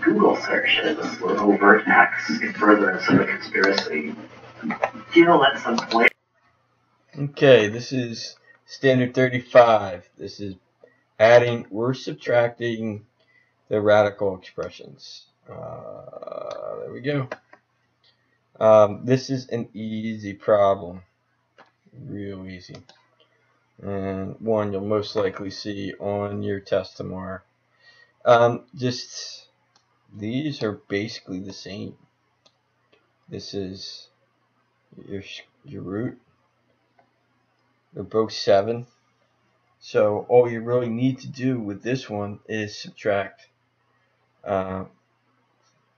Google searches were overt acts in furtherance of the conspiracy. Jill at some point. Okay, this is standard 35. This is adding or subtracting the radical expressions. There we go. This is an easy problem. Real easy. And one you'll most likely see on your test tomorrow. Just these are basically the same. This is your root. They're both 7. So all you really need to do with this one is subtract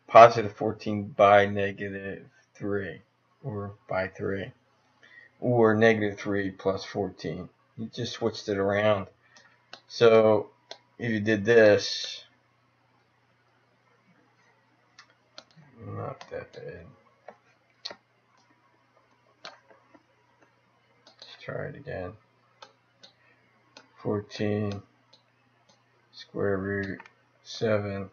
positive 14 by negative 3, or by 3, or negative 3 plus 14. You just switched it around. So if you did this, not that bad. Let's try it again. 14 square root 7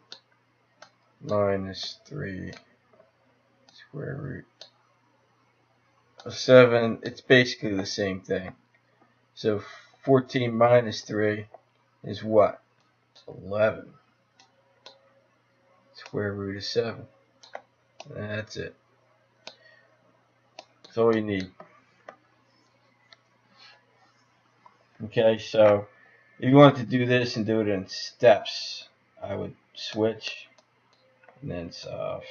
minus 3 square root of 7. It's basically the same thing. So 14 minus 3 is what? 11 square root of 7. That's it. That's all you need. Okay, so if you want to do this and do it in steps, I would switch and then solve.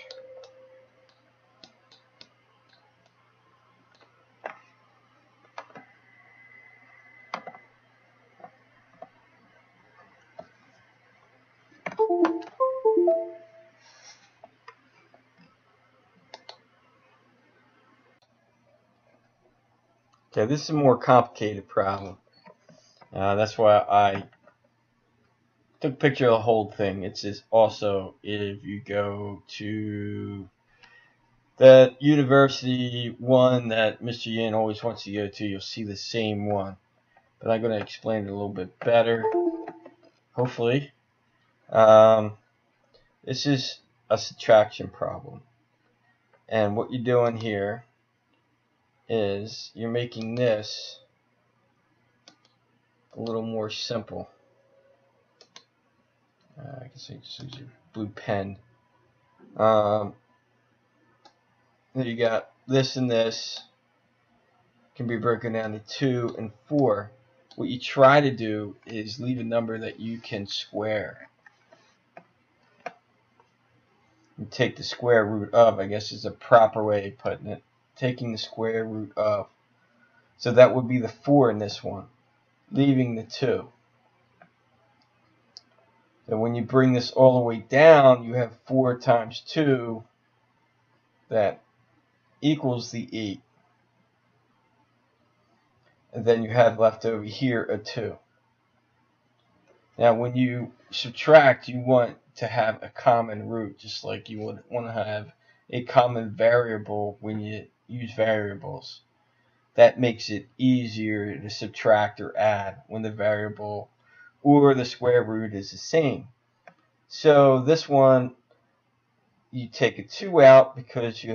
Okay, this is a more complicated problem. That's why I took a picture of the whole thing. It's just also, if you go to that university one that Mr. Yin always wants to go to, you'll see the same one. But I'm going to explain it a little bit better, hopefully. This is a subtraction problem. And what you're doing here is you're making this a little more simple. I guess I just use your blue pen. You got this and this can be broken down to 2 and 4. What you try to do is leave a number that you can square. And take the square root of, I guess is a proper way of putting it. Taking the square root of. So that would be the 4 in this one, leaving the 2. So when you bring this all the way down, you have 4 times 2 that equals the 8. And then you have left over here a 2. Now when you subtract, you want to have a common root, just like you would want to have a common variable when you use variables. That makes it easier to subtract or add when the variable or the square root is the same. So this one, you take a 2 out because you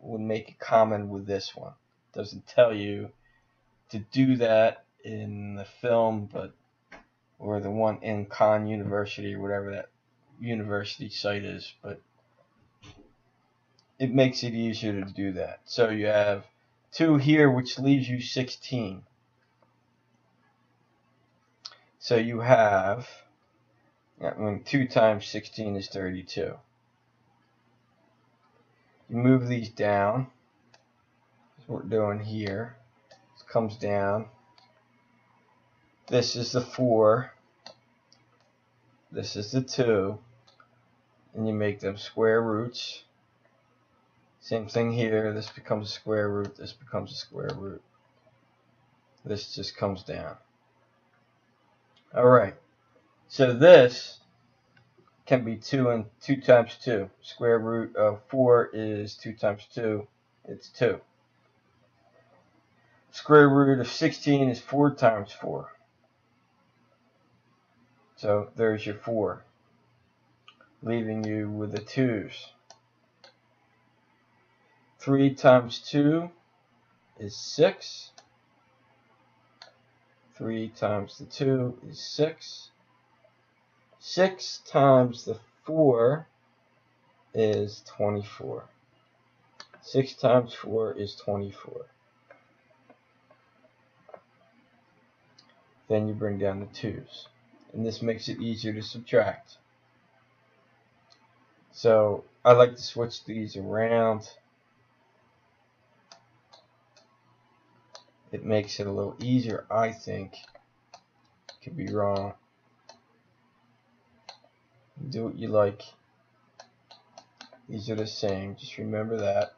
would make it common with this one. It doesn't tell you to do that in the film, or the one in Khan University or whatever that university site is, but it makes it easier to do that. So you have 2 here, which leaves you 16. So you have 2 times 16 is 32. You move these down. That's what we're doing here. This comes down. This is the 4. This is the 2. And you make them square roots. Same thing here. This becomes a square root. This becomes a square root. This just comes down. Alright, so this can be 2 and 2 times 2. Square root of 4 is 2 times 2. It's 2. Square root of 16 is 4 times 4. So there's your 4, leaving you with the 2's. 3 times 2 is 6. 3 times the 2 is 6. 6 times the 4 is 24. 6 times 4 is 24. Then you bring down the 2's. And this makes it easier to subtract. So I like to switch these around. It makes it a little easier, I think. Could be wrong. Do what you like. These are the same. Just remember that.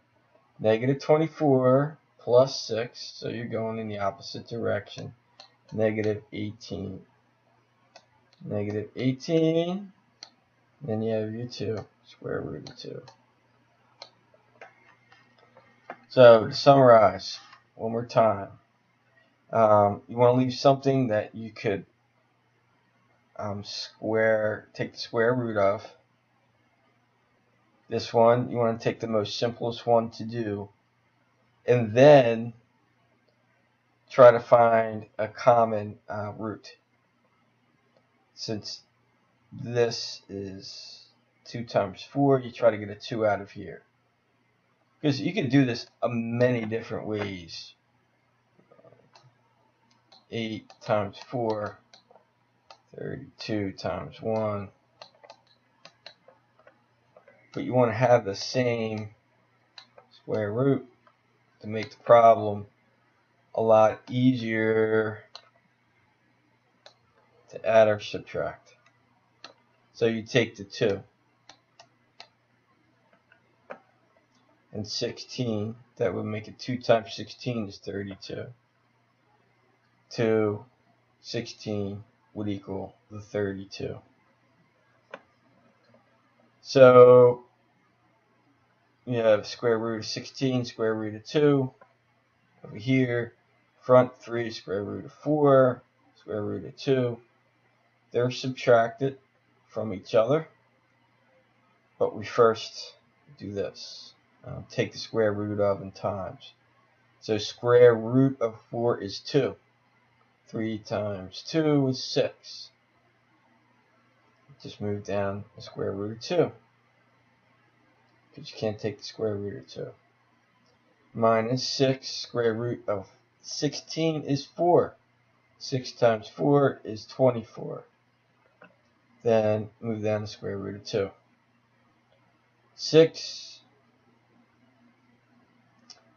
Negative 24 plus 6. So you're going in the opposite direction. Negative 18. Negative 18. Then you have your 2. Square root of 2. So to summarize, one more time. You want to leave something that you could take the square root of. This one, you want to take the most simplest one to do, and then try to find a common root. Since this is 2 times 4, you try to get a 2 out of here. Because you can do this many different ways. 8 times 4, 32 times 1. But you want to have the same square root to make the problem a lot easier to add or subtract. So you take the 2 and 16, that would make it 2 times 16 is 32. 2, 16 would equal the 32. So you have square root of 16, square root of 2. Over here, front 3, square root of 4, square root of 2. They're subtracted from each other. But we first do this. Take the square root of and times. So square root of 4 is 2. 3 times 2 is 6. Just move down the square root of 2. Because you can't take the square root of 2. Minus 6, square root of 16 is 4. 6 times 4 is 24. Then move down the square root of 2. 6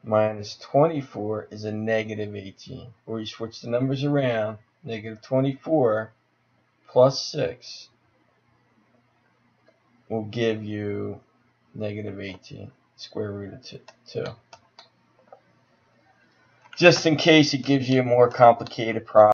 minus 24 is a negative 18. Or you switch the numbers around. Negative 24 plus 6 will give you negative 18. Square root of 2. Just in case it gives you a more complicated problem.